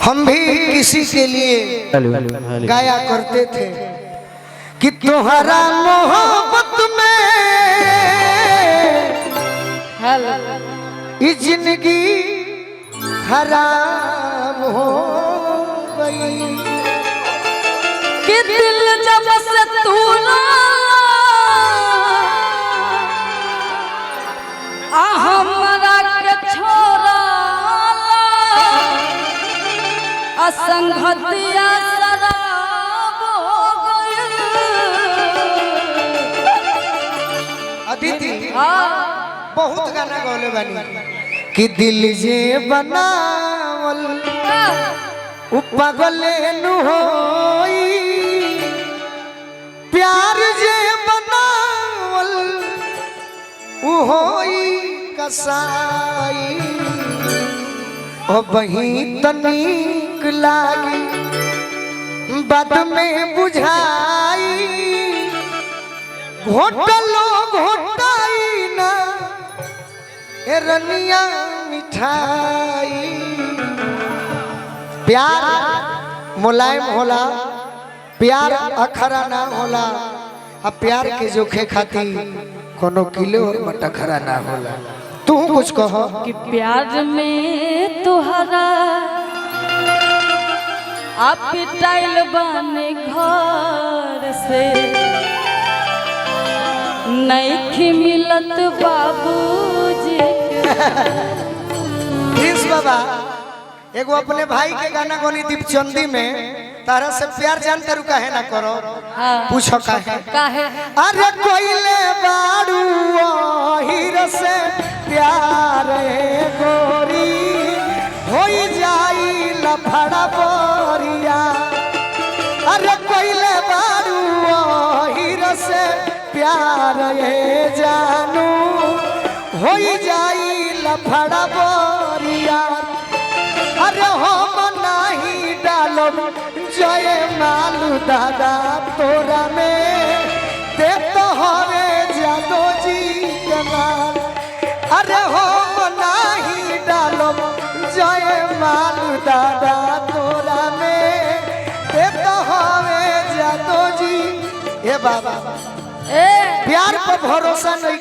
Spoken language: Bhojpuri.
हम भी किसी के लिए गाया करते थे कि तुम्हारा मोहब्बत में ये जिंदगी हराम हो गई कि दिल जब से तू हमरा के छोड़ा असंगतिया शराब हो गई। अदिति बहुत गाना गौले बनी कि दिल जे बनावल उ पागले नु होई, प्यार जे बनावल उ होई कसाई। ओ बही तनिक लागी बाद में बुझाई, घोटलो घोटाई ना ए रनिया मिठाई। प्यार मुलायम होला, प्यार अखरा ना होला, अब प्यार के जोखे खाती कोनो किलो और मटखरा ना होला। तू कुछ कहो कि प्यार में तुहरा आप पिटाइल बने घर से नहीं मिलत बाबूजी। प्रिंस बाबा एगो अपने भाई के गाना गोनी दीपचंदी में तारा से प्यार जानते रुका है ना करो। हाँ। पूछो काहे काहे अरे कोइले बाड़ू हीर से प्यार गोरी होई जाई लफड़ा बोरिया। अरे कोइले बाड़ू हीर से प्यार जानू होई जाई लफड़ा बोरिया। अरे हम नहीं डालो जय मालू दादा तोरा में दे तो हरे जादो जी के नाम। अरे हम नहीं डालो जय मालू दादा तोरा में दे तो हरे जादो जी। ए बाबा प्यार पर भरोसा नहीं।